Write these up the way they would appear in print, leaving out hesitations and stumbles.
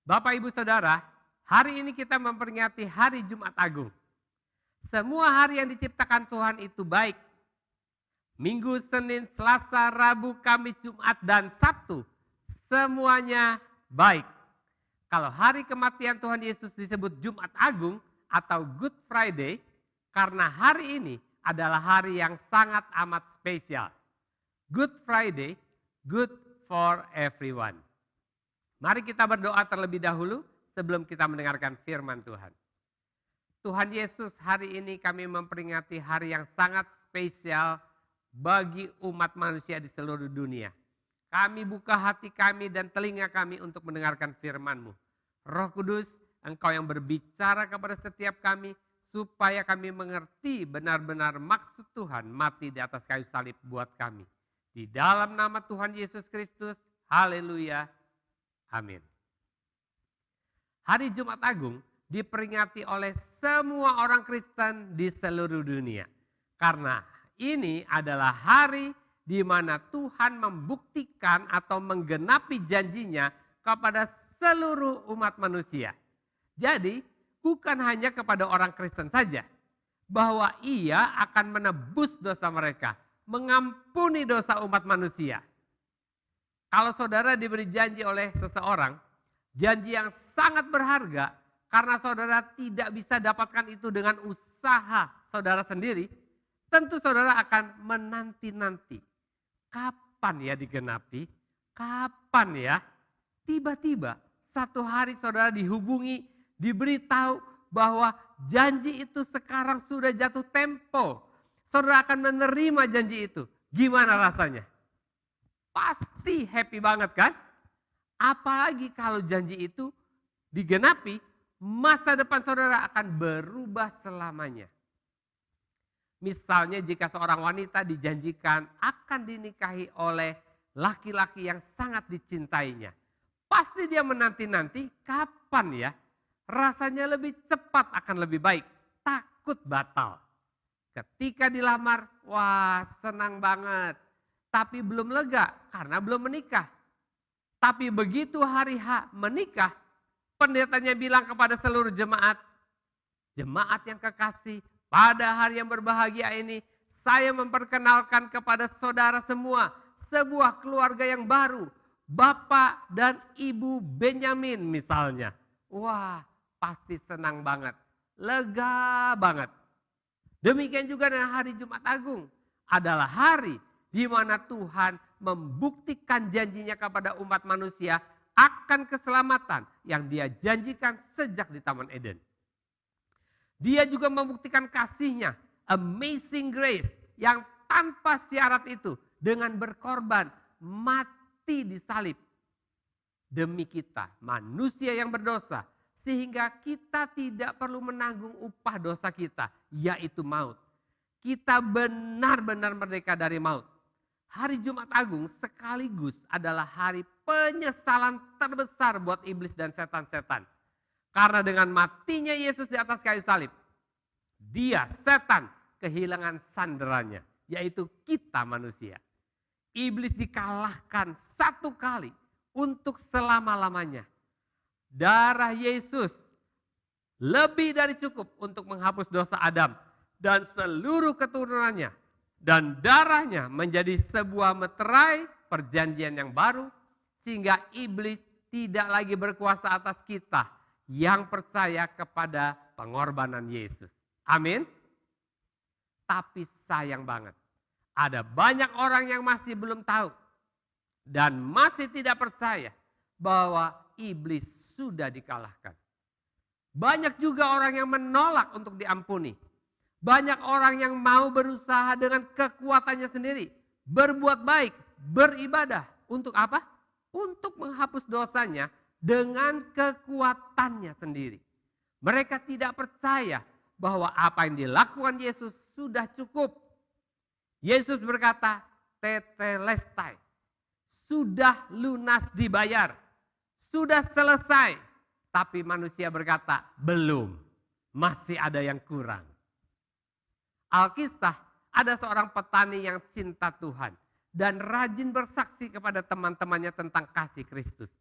Bapak, Ibu, Saudara, hari ini kita memperingati hari Jumat Agung. Semua hari yang diciptakan Tuhan itu baik. Minggu, Senin, Selasa, Rabu, Kamis, Jumat, dan Sabtu semuanya baik. Kalau hari kematian Tuhan Yesus disebut Jumat Agung atau Good Friday, karena hari ini adalah hari yang sangat amat spesial. Good Friday, good for everyone. Mari kita berdoa terlebih dahulu sebelum kita mendengarkan firman Tuhan. Tuhan Yesus, hari ini kami memperingati hari yang sangat spesial bagi umat manusia di seluruh dunia. Kami buka hati kami dan telinga kami untuk mendengarkan firman-Mu. Roh Kudus, Engkau yang berbicara kepada setiap kami supaya kami mengerti benar-benar maksud Tuhan mati di atas kayu salib buat kami. Di dalam nama Tuhan Yesus Kristus, haleluya, amin. Hari Jumat Agung diperingati oleh semua orang Kristen di seluruh dunia. Karena ini adalah hari di mana Tuhan membuktikan atau menggenapi janjinya kepada seluruh umat manusia. Jadi bukan hanya kepada orang Kristen saja, bahwa Ia akan menebus dosa mereka, mengampuni dosa umat manusia. Kalau saudara diberi janji oleh seseorang, janji yang sangat berharga, karena saudara tidak bisa dapatkan itu dengan usaha saudara sendiri, tentu saudara akan menanti-nanti. Kapan ya digenapi? Kapan ya? Tiba-tiba satu hari saudara dihubungi, diberitahu bahwa janji itu sekarang sudah jatuh tempo. Saudara akan menerima janji itu. Gimana rasanya? Pasti happy banget kan? Apalagi kalau janji itu digenapi, masa depan saudara akan berubah selamanya. Misalnya jika seorang wanita dijanjikan akan dinikahi oleh laki-laki yang sangat dicintainya. Pasti dia menanti-nanti kapan ya? Rasanya lebih cepat akan lebih baik. Takut batal. Ketika dilamar, wah senang banget. Tapi belum lega karena belum menikah. Tapi begitu hari H menikah, pendetanya bilang kepada seluruh jemaat, jemaat yang kekasih, pada hari yang berbahagia ini, saya memperkenalkan kepada saudara semua, sebuah keluarga yang baru, Bapak dan Ibu Benyamin misalnya. Wah, pasti senang banget, lega banget. Demikian juga dengan hari Jumat Agung, adalah hari di mana Tuhan membuktikan janjinya kepada umat manusia akan keselamatan yang dia janjikan sejak di Taman Eden. Dia juga membuktikan kasihnya, amazing grace, yang tanpa syarat itu dengan berkorban mati di salib demi kita, manusia yang berdosa, sehingga kita tidak perlu menanggung upah dosa kita, yaitu maut. Kita benar-benar merdeka dari maut. Hari Jumat Agung sekaligus adalah hari penyesalan terbesar buat iblis dan setan-setan. Karena dengan matinya Yesus di atas kayu salib, dia setan kehilangan sandarannya, yaitu kita manusia. Iblis dikalahkan satu kali untuk selama-lamanya. Darah Yesus lebih dari cukup untuk menghapus dosa Adam dan seluruh keturunannya. Dan darahnya menjadi sebuah meterai perjanjian yang baru, sehingga iblis tidak lagi berkuasa atas kita yang percaya kepada pengorbanan Yesus. Amin. Tapi sayang banget, ada banyak orang yang masih belum tahu dan masih tidak percaya bahwa iblis sudah dikalahkan. Banyak juga orang yang menolak untuk diampuni. Banyak orang yang mau berusaha dengan kekuatannya sendiri, berbuat baik, beribadah. Untuk apa? Untuk menghapus dosanya dengan kekuatannya sendiri. Mereka tidak percaya bahwa apa yang dilakukan Yesus sudah cukup. Yesus berkata, tetelestai, sudah lunas dibayar, sudah selesai. Tapi manusia berkata, belum, masih ada yang kurang. Alkisah, ada seorang petani yang cinta Tuhan dan rajin bersaksi kepada teman-temannya tentang kasih Kristus.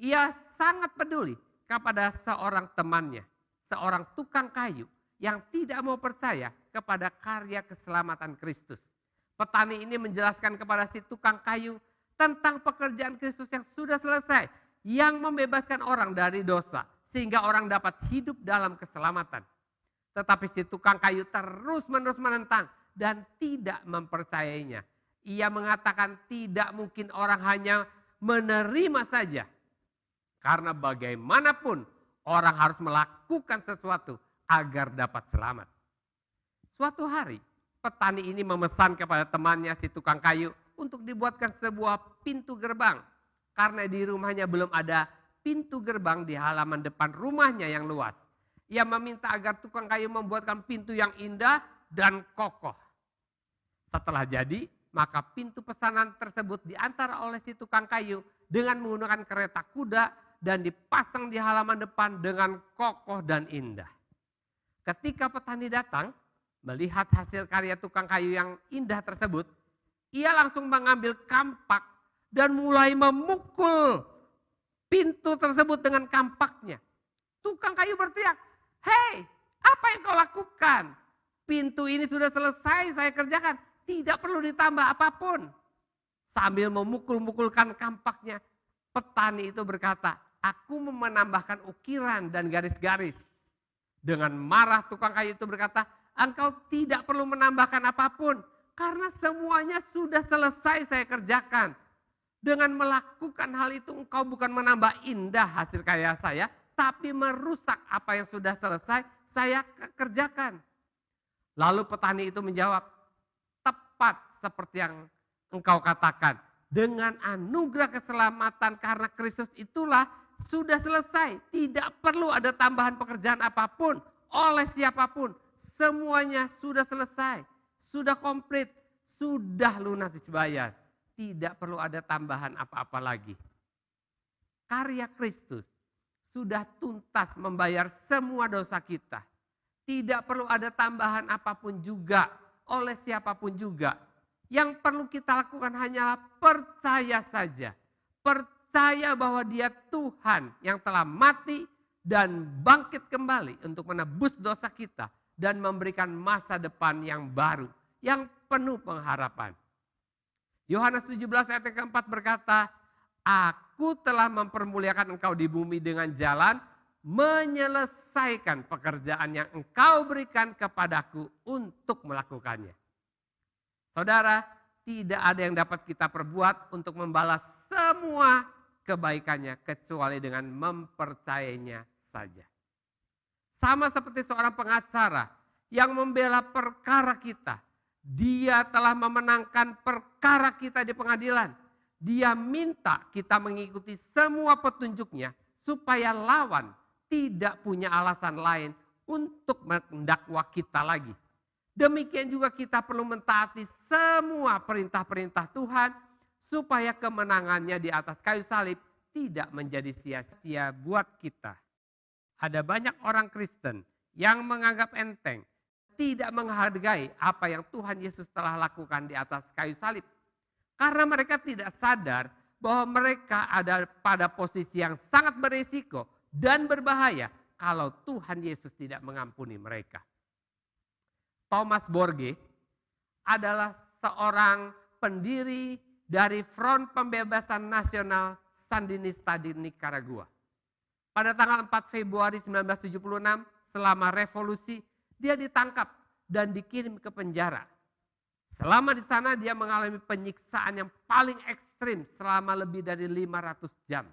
Ia sangat peduli kepada seorang temannya, seorang tukang kayu yang tidak mau percaya kepada karya keselamatan Kristus. Petani ini menjelaskan kepada si tukang kayu tentang pekerjaan Kristus yang sudah selesai, yang membebaskan orang dari dosa, sehingga orang dapat hidup dalam keselamatan. Tetapi si tukang kayu terus-menerus menentang dan tidak mempercayainya. Ia mengatakan tidak mungkin orang hanya menerima saja. Karena bagaimanapun orang harus melakukan sesuatu agar dapat selamat. Suatu hari petani ini memesan kepada temannya si tukang kayu untuk dibuatkan sebuah pintu gerbang. Karena di rumahnya belum ada pintu gerbang di halaman depan rumahnya yang luas. Ia meminta agar tukang kayu membuatkan pintu yang indah dan kokoh. Setelah jadi, maka pintu pesanan tersebut diantar oleh si tukang kayu dengan menggunakan kereta kuda dan dipasang di halaman depan dengan kokoh dan indah. Ketika petani datang, melihat hasil karya tukang kayu yang indah tersebut, ia langsung mengambil kampak dan mulai memukul pintu tersebut dengan kampaknya. Tukang kayu berteriak, "Hei, apa yang kau lakukan? Pintu ini sudah selesai saya kerjakan, tidak perlu ditambah apapun." Sambil memukul-mukulkan kampaknya, petani itu berkata, "Aku menambahkan ukiran dan garis-garis." Dengan marah tukang kayu itu berkata, "Engkau tidak perlu menambahkan apapun, karena semuanya sudah selesai saya kerjakan. Dengan melakukan hal itu engkau bukan menambah indah hasil karya saya, tapi merusak apa yang sudah selesai saya kerjakan." Lalu petani itu menjawab, "Tepat seperti yang engkau katakan. Dengan anugerah keselamatan karena Kristus itulah sudah selesai. Tidak perlu ada tambahan pekerjaan apapun oleh siapapun. Semuanya sudah selesai, sudah komplit, sudah lunas dibayar. Tidak perlu ada tambahan apa-apa lagi." Karya Kristus sudah tuntas membayar semua dosa kita. Tidak perlu ada tambahan apapun juga oleh siapapun juga. Yang perlu kita lakukan hanyalah percaya saja. Percaya bahwa Dia Tuhan yang telah mati dan bangkit kembali untuk menebus dosa kita dan memberikan masa depan yang baru, yang penuh pengharapan. Yohanes 17 ayat yang keempat berkata, "Aku telah mempermuliakan engkau di bumi dengan jalan menyelesaikan pekerjaan yang engkau berikan kepadaku untuk melakukannya." Saudara, tidak ada yang dapat kita perbuat untuk membalas semua kebaikannya kecuali dengan mempercayainya saja. Sama seperti seorang pengacara yang membela perkara kita. Dia telah memenangkan perkara kita di pengadilan. Dia minta kita mengikuti semua petunjuknya supaya lawan tidak punya alasan lain untuk mendakwa kita lagi. Demikian juga kita perlu mentaati semua perintah-perintah Tuhan supaya kemenangannya di atas kayu salib tidak menjadi sia-sia buat kita. Ada banyak orang Kristen yang menganggap enteng, tidak menghargai apa yang Tuhan Yesus telah lakukan di atas kayu salib. Karena mereka tidak sadar bahwa mereka ada pada posisi yang sangat berisiko dan berbahaya kalau Tuhan Yesus tidak mengampuni mereka. Thomas Borge adalah seorang pendiri dari Front Pembebasan Nasional Sandinista di Nicaragua. Pada tanggal 4 Februari 1976, selama revolusi, dia ditangkap dan dikirim ke penjara. Selama di sana dia mengalami penyiksaan yang paling ekstrim selama lebih dari 500 jam.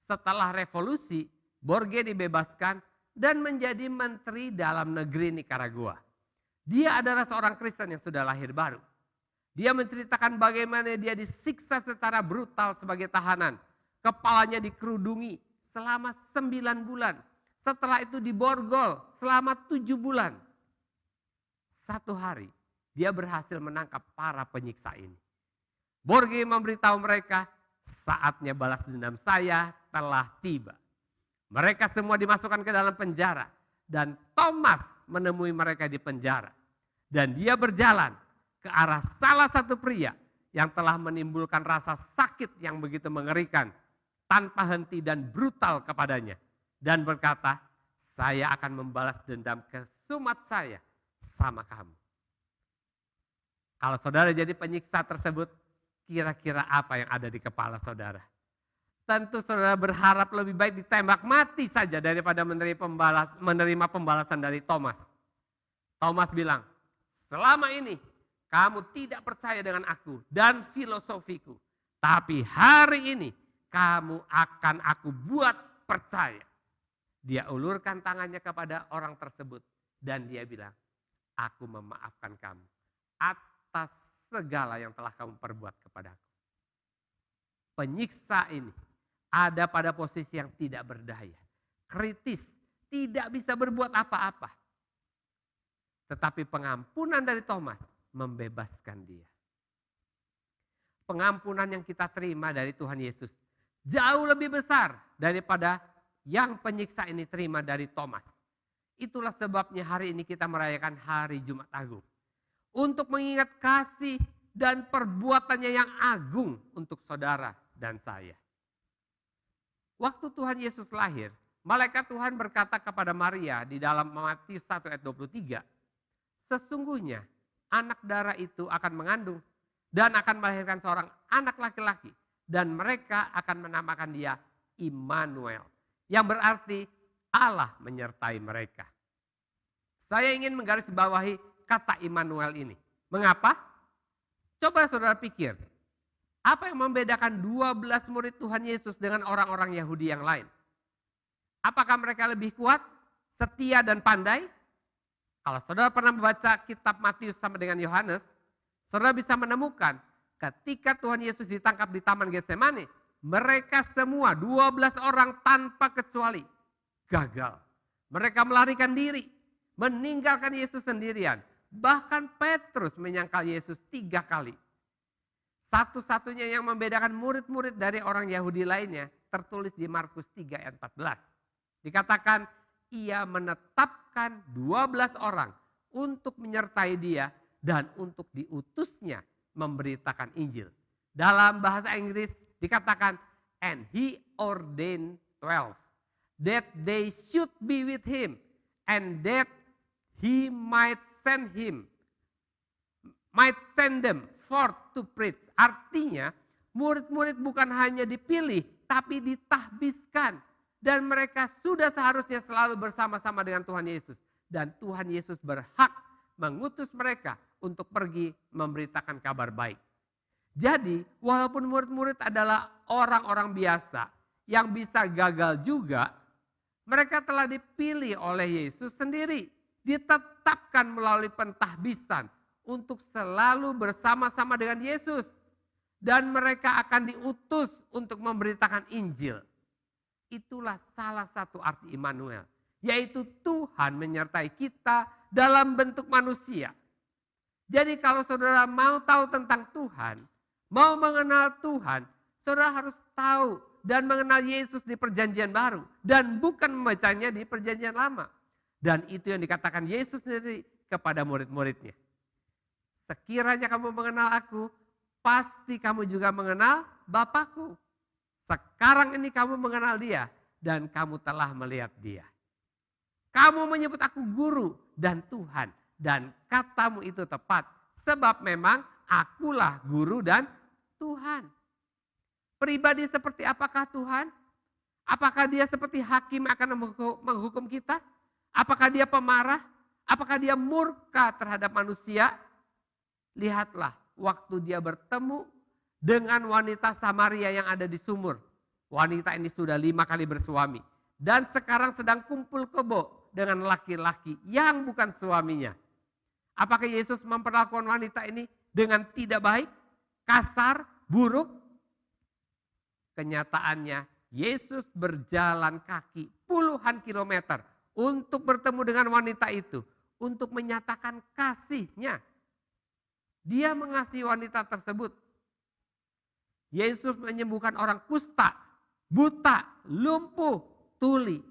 Setelah revolusi, Borge dibebaskan dan menjadi menteri dalam negeri Nicaragua. Dia adalah seorang Kristen yang sudah lahir baru. Dia menceritakan bagaimana dia disiksa secara brutal sebagai tahanan. Kepalanya dikerudungi selama 9 bulan. Setelah itu diborgol selama 7 bulan. Satu hari dia berhasil menangkap para penyiksa ini. Borge memberitahu mereka, "Saatnya balas dendam saya telah tiba." Mereka semua dimasukkan ke dalam penjara dan Thomas menemui mereka di penjara. Dan dia berjalan ke arah salah satu pria yang telah menimbulkan rasa sakit yang begitu mengerikan. tanpa henti dan brutal kepadanya. Dan berkata, saya akan membalas dendam kesumat saya sama kamu. Kalau saudara jadi penyiksa tersebut, kira-kira apa yang ada di kepala saudara? Tentu saudara berharap lebih baik ditembak mati saja daripada menerima pembalasan dari Thomas. Thomas bilang, selama ini kamu tidak percaya dengan aku dan filosofiku. Tapi hari ini kamu akan aku buat percaya. Dia ulurkan tangannya kepada orang tersebut. Dan dia bilang, aku memaafkan kamu atas segala yang telah kamu perbuat kepadaku. Penyiksa ini ada pada posisi yang tidak berdaya, kritis, tidak bisa berbuat apa-apa. Tetapi pengampunan dari Thomas membebaskan dia. Pengampunan yang kita terima dari Tuhan Yesus jauh lebih besar daripada yang penyiksa ini terima dari Thomas. Itulah sebabnya hari ini kita merayakan Hari Jumat Agung. Untuk mengingat kasih dan perbuatannya yang agung untuk saudara dan saya. Waktu Tuhan Yesus lahir, malaikat Tuhan berkata kepada Maria di dalam Matius 1 ayat 23, sesungguhnya anak darah itu akan mengandung dan akan melahirkan seorang anak laki-laki. Dan mereka akan menamakan dia Immanuel. Yang berarti Allah menyertai mereka. Saya ingin menggarisbawahi kata Immanuel ini. Mengapa? Coba saudara pikir. Apa yang membedakan 12 murid Tuhan Yesus dengan orang-orang Yahudi yang lain? Apakah mereka lebih kuat, setia dan pandai? Kalau saudara pernah membaca kitab Matius sama dengan Yohanes, saudara bisa menemukan ketika Tuhan Yesus ditangkap di Taman Getsemani, mereka semua 12 orang tanpa kecuali gagal. Mereka melarikan diri, meninggalkan Yesus sendirian. Bahkan Petrus menyangkal Yesus 3 kali. Satu-satunya yang membedakan murid-murid dari orang Yahudi lainnya tertulis di Markus 3 ayat 14. Dikatakan ia menetapkan 12 orang untuk menyertai dia dan untuk diutusnya memberitakan Injil. Dalam bahasa Inggris dikatakan, and he ordained 12 that they should be with him and that he might send them forth to preach. Artinya murid-murid bukan hanya dipilih tapi ditahbiskan. Dan mereka sudah seharusnya selalu bersama-sama dengan Tuhan Yesus. Dan Tuhan Yesus berhak mengutus mereka untuk pergi memberitakan kabar baik. Jadi walaupun murid-murid adalah orang-orang biasa yang bisa gagal juga, mereka telah dipilih oleh Yesus sendiri. Ditetapkan melalui pentahbisan untuk selalu bersama-sama dengan Yesus. Dan mereka akan diutus untuk memberitakan Injil. Itulah salah satu arti Immanuel. Yaitu Tuhan menyertai kita dalam bentuk manusia. Jadi kalau saudara mau tahu tentang Tuhan, mau mengenal Tuhan, saudara harus tahu dan mengenal Yesus di perjanjian baru. Dan bukan membacanya di perjanjian lama. Dan itu yang dikatakan Yesus sendiri kepada murid-muridnya. Sekiranya kamu mengenal aku, pasti kamu juga mengenal Bapakku. Sekarang ini kamu mengenal dia dan kamu telah melihat dia. Kamu menyebut aku guru dan Tuhan. Dan katamu itu tepat. Sebab memang akulah guru dan Tuhan. Pribadi seperti apakah Tuhan? Apakah dia seperti hakim akan menghukum kita? Apakah dia pemarah? Apakah dia murka terhadap manusia? Lihatlah waktu dia bertemu dengan wanita Samaria yang ada di sumur. Wanita ini sudah 5 kali bersuami. Dan sekarang sedang kumpul kebo dengan laki-laki yang bukan suaminya. Apakah Yesus memperlakukan wanita ini dengan tidak baik, kasar, buruk? Kenyataannya Yesus berjalan kaki puluhan kilometer untuk bertemu dengan wanita itu. Untuk menyatakan kasihnya. Dia mengasihi wanita tersebut. Yesus menyembuhkan orang kusta, buta, lumpuh, tuli.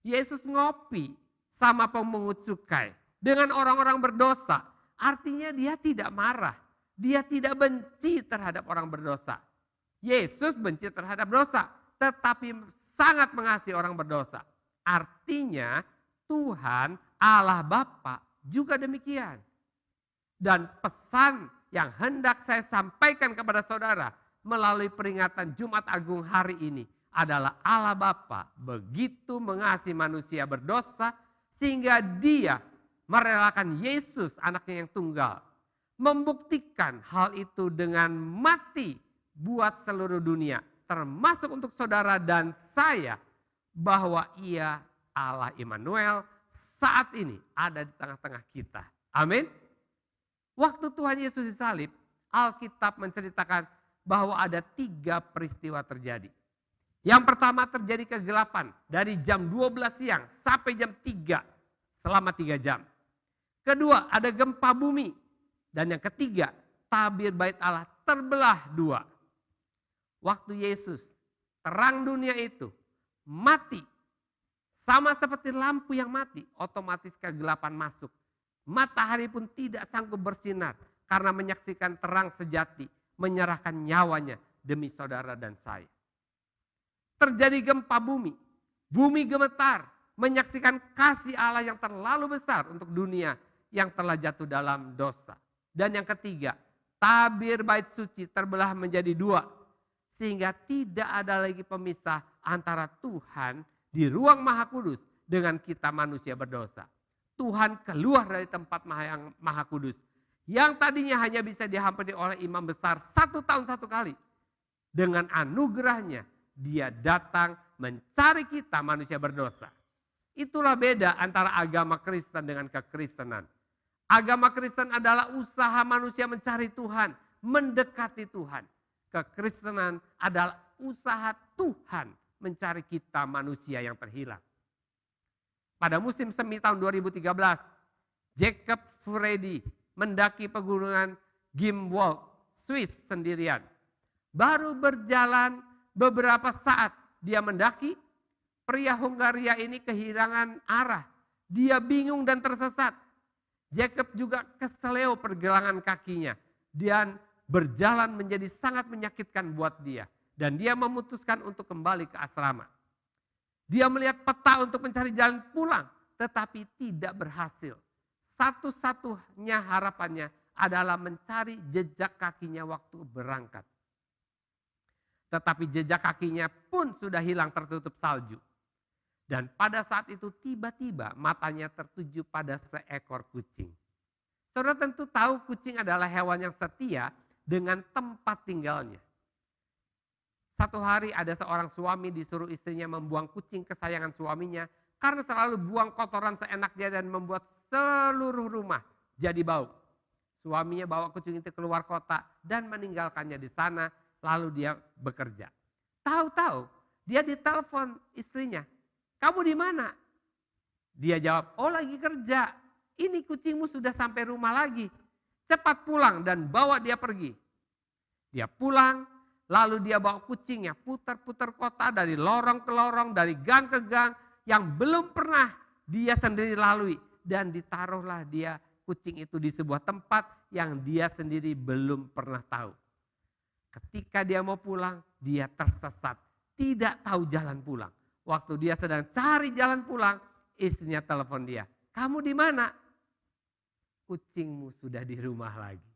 Yesus ngopi sama pemungut cukai dengan orang-orang berdosa. Artinya dia tidak marah. Dia tidak benci terhadap orang berdosa. Yesus benci terhadap dosa. tetapi sangat mengasihi orang berdosa. Artinya Tuhan Allah Bapa juga demikian. Dan pesan yang hendak saya sampaikan kepada saudara melalui peringatan Jumat Agung hari ini adalah Allah Bapa begitu mengasihi manusia berdosa sehingga Dia merelakan Yesus anaknya yang tunggal. Membuktikan hal itu dengan mati buat seluruh dunia, termasuk untuk saudara dan saya, bahwa Ia Allah Immanuel saat ini ada di tengah-tengah kita. Amin. Waktu Tuhan Yesus disalib, Alkitab menceritakan bahwa ada 3 peristiwa terjadi. Yang pertama terjadi kegelapan dari jam 12 siang sampai jam 3 selama 3 jam. Kedua ada gempa bumi. Dan yang ketiga tabir bait Allah terbelah 2. Waktu Yesus terang dunia itu mati. Sama seperti lampu yang mati, otomatis kegelapan masuk. Matahari pun tidak sanggup bersinar karena menyaksikan terang sejati, menyerahkan nyawanya demi saudara dan saya. Terjadi gempa bumi, bumi gemetar, menyaksikan kasih Allah yang terlalu besar untuk dunia yang telah jatuh dalam dosa. Dan yang ketiga, tabir bait suci terbelah menjadi 2, sehingga tidak ada lagi pemisah antara Tuhan di ruang Maha Kudus dengan kita manusia berdosa. Tuhan keluar dari tempat yang Maha Kudus, yang tadinya hanya bisa dihampiri oleh imam besar 1 tahun 1 kali. Dengan anugerahnya, Dia datang mencari kita manusia berdosa. Itulah beda antara agama Kristen dengan kekristenan. Agama Kristen adalah usaha manusia mencari Tuhan, mendekati Tuhan. Kekristenan adalah usaha Tuhan mencari kita manusia yang terhilang. Pada musim semi tahun 2013, Jacob Furedi mendaki pegunungan Gimwald, Swiss sendirian. Baru berjalan beberapa saat dia mendaki, pria Hungaria ini kehilangan arah. Dia bingung dan tersesat. Jacob juga keseleo pergelangan kakinya dan berjalan menjadi sangat menyakitkan buat dia. Dan dia memutuskan untuk kembali ke asrama. Dia melihat peta untuk mencari jalan pulang, tetapi tidak berhasil. Satu-satunya harapannya adalah mencari jejak kakinya waktu berangkat. Tetapi jejak kakinya pun sudah hilang tertutup salju. Dan pada saat itu tiba-tiba matanya tertuju pada seekor kucing. Saudara tentu tahu kucing adalah hewan yang setia dengan tempat tinggalnya. Satu hari ada seorang suami disuruh istrinya membuang kucing kesayangan suaminya karena selalu buang kotoran seenaknya dan membuat seluruh rumah jadi bau. Suaminya bawa kucing itu keluar kota dan meninggalkannya di sana, lalu dia bekerja. Tahu-tahu dia ditelepon istrinya, "Kamu di mana?" Dia jawab, "Oh lagi kerja. Ini kucingmu sudah sampai rumah lagi. Cepat pulang dan bawa dia pergi." Dia pulang, lalu dia bawa kucingnya putar-putar kota dari lorong ke lorong, dari gang ke gang yang belum pernah dia sendiri lalui. Dan ditaruhlah dia kucing itu di sebuah tempat yang dia sendiri belum pernah tahu. Ketika dia mau pulang, dia tersesat. Tidak tahu jalan pulang. Waktu dia sedang cari jalan pulang, istrinya telepon dia. "Kamu di mana?" "Kucingmu sudah di rumah lagi."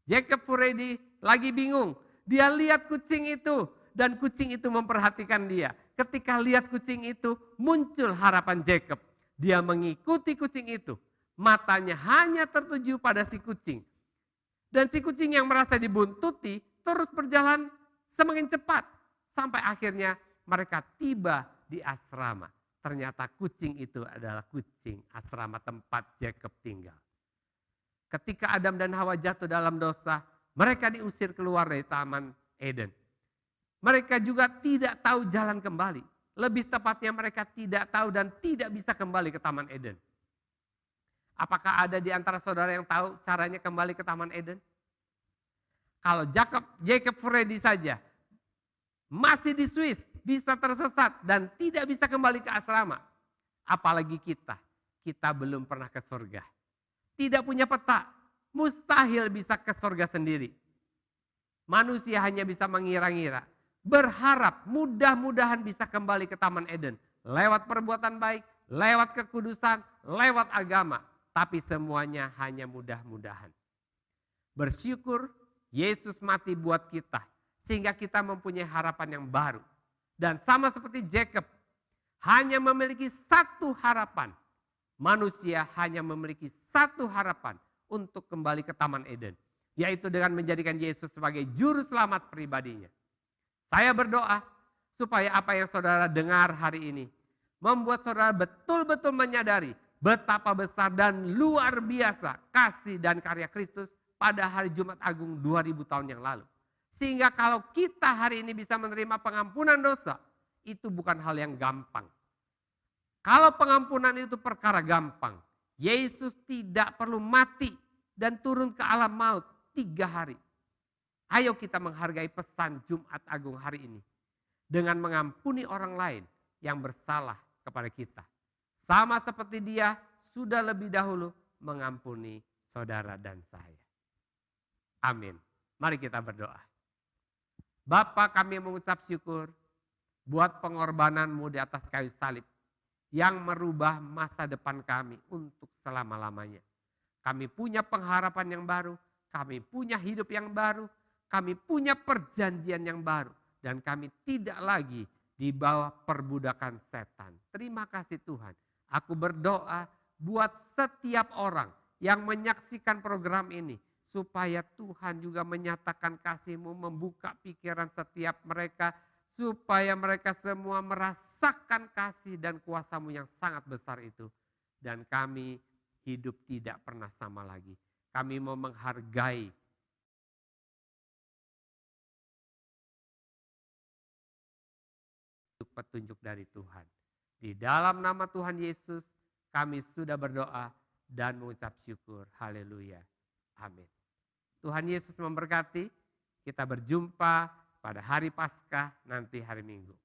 Jacob Furedi lagi bingung. Dia lihat kucing itu dan kucing itu memperhatikan dia. Ketika lihat kucing itu, muncul harapan Jacob. Dia mengikuti kucing itu. Matanya hanya tertuju pada si kucing. Dan si kucing yang merasa dibuntuti terus berjalan semakin cepat. Sampai akhirnya mereka tiba di asrama. Ternyata kucing itu adalah kucing asrama tempat Jacob tinggal. Ketika Adam dan Hawa jatuh dalam dosa, mereka diusir keluar dari Taman Eden. Mereka juga tidak tahu jalan kembali. Lebih tepatnya mereka tidak tahu dan tidak bisa kembali ke Taman Eden. Apakah ada di antara saudara yang tahu caranya kembali ke Taman Eden? Kalau Jacob Furedi saja masih di Swiss, bisa tersesat dan tidak bisa kembali ke asrama. Apalagi kita belum pernah ke surga. Tidak punya peta, mustahil bisa ke surga sendiri. Manusia hanya bisa mengira-ngira. berharap mudah-mudahan bisa kembali ke Taman Eden. Lewat perbuatan baik, lewat kekudusan, lewat agama. Tapi semuanya hanya mudah-mudahan. Bersyukur Yesus mati buat kita. Sehingga kita mempunyai harapan yang baru. Dan sama seperti Jacob, hanya memiliki satu harapan. Manusia hanya memiliki satu harapan untuk kembali ke Taman Eden. Yaitu dengan menjadikan Yesus sebagai juru selamat pribadinya. Saya berdoa supaya apa yang saudara dengar hari ini membuat saudara betul-betul menyadari betapa besar dan luar biasa kasih dan karya Kristus pada hari Jumat Agung 2000 tahun yang lalu. Sehingga kalau kita hari ini bisa menerima pengampunan dosa, itu bukan hal yang gampang. Kalau pengampunan itu perkara gampang, Yesus tidak perlu mati dan turun ke alam maut 3 hari. Ayo kita menghargai pesan Jumat Agung hari ini. Dengan mengampuni orang lain yang bersalah kepada kita. Sama seperti Dia sudah lebih dahulu mengampuni saudara dan saya. Amin. Mari kita berdoa. Bapa, kami mengucap syukur buat pengorbanan-Mu di atas kayu salib. Yang merubah masa depan kami untuk selama-lamanya. Kami punya pengharapan yang baru. Kami punya hidup yang baru. Kami punya perjanjian yang baru. Dan kami tidak lagi di bawah perbudakan setan. Terima kasih Tuhan. Aku berdoa buat setiap orang yang menyaksikan program ini. Supaya Tuhan juga menyatakan kasih-Mu, membuka pikiran setiap mereka. Supaya mereka semua merasakan kasih dan kuasa-Mu yang sangat besar itu. Dan kami hidup tidak pernah sama lagi. Kami mau menghargai petunjuk dari Tuhan. Di dalam nama Tuhan Yesus kami sudah berdoa dan mengucap syukur. Haleluya. Amin. Tuhan Yesus memberkati. Kita berjumpa pada hari Paskah nanti hari Minggu.